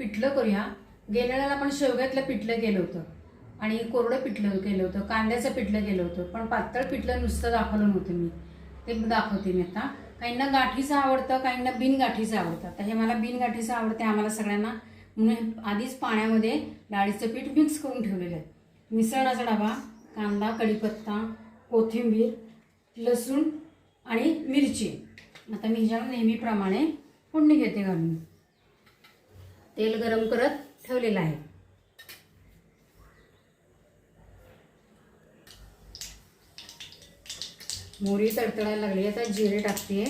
पिठलं करूया। गेल्या वेळेला आपण शेवग्यातलं पिठलं केलं होतं आणि कोरडं पिठलं केलं होतं, कांद्याचं पिठलं केलं होतं, पण पातळ पिठलं नुसतं दाखवलं नव्हतं मी, ते दाखवते मी आता। काहींना गाठीचं आवडतं, काहींना बिन गाठीचं आवडतं। तर हे मला बिन गाठीचं आवडते आम्हाला सगळ्यांना, म्हणून आधीच पाण्यामध्ये डाळीचं पीठ मिक्स करून ठेवलेलं आहे। मिसळणाचा डबा, कांदा, कढीपत्ता, कोथिंबीर, लसूण आणि मिरची। आता मी ह्याच्यावर नेहमीप्रमाणे फोडणी घेते घालून। तेल गरम करत ठेवलेलं आहे। मोहरी तडतडायला लागली, आता जिरे टाकते,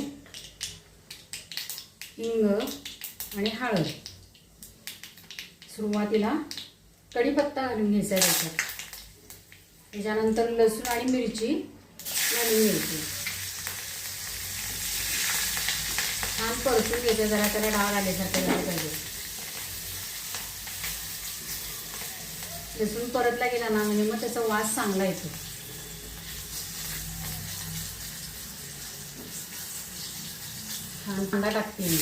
हिंग आणि हळद। सुरुवातीला कढीपत्ता घालून घ्यायचा त्याच्यात, त्याच्यानंतर लसूण आणि मिरची घालून घ्यायची। छान परतून घ्यायचं, जरा त्याला डाळ आल्यासारखं झालं पाहिजे। लसूण परतला गेला ना म्हणजे मग त्याचा वास चांगला येतो। छान कांदा टाकते मी,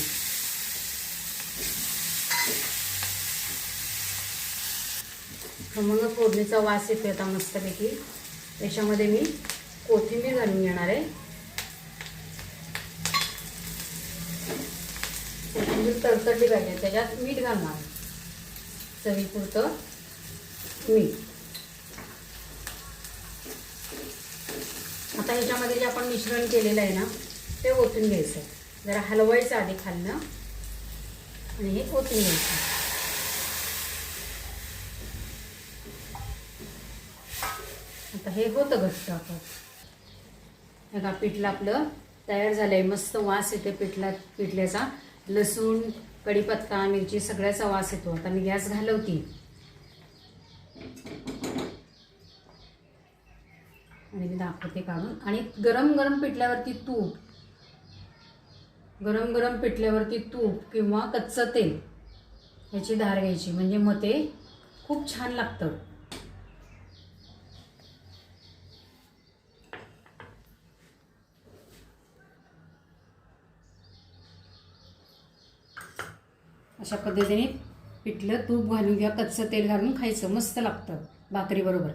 मग फोडणीचा वास येतो आता मस्तपैकी। त्याच्यामध्ये मी कोथिंबीर घालून घेणार आहे। कोथिंबीर तडतडली पाहिजे, त्याच्यात मीठ घालणार, चवीपुरतं मीठ। आता ह्याच्यामध्ये जे आपण मिश्रण केलेलं आहे ना ते ओतून घ्यायचं, जरा हलवायचं आधी खालनं आणि हे ओतून घ्यायचं। आता हे होतं घट्ट आपण, बघा पिठलं आपलं तयार झालंय। मस्त वास येते पिठल्याचा, लसूण, कढीपत्ता, मिरची सगळ्याचा वास येतो। आता मी गॅस घालवते आणि मी दाखवते काढून। आणि गरम गरम पिठल्यावरती तूप किंवा कच्चं तेल ह्याची धार घ्यायची, म्हणजे मग ते खूप छान लागतं। अशा पद्धतीने पिठलं तूप घालून घ्या, कच्चं तेल घालून खायचं, मस्त लागतं भाकरी बरोबर।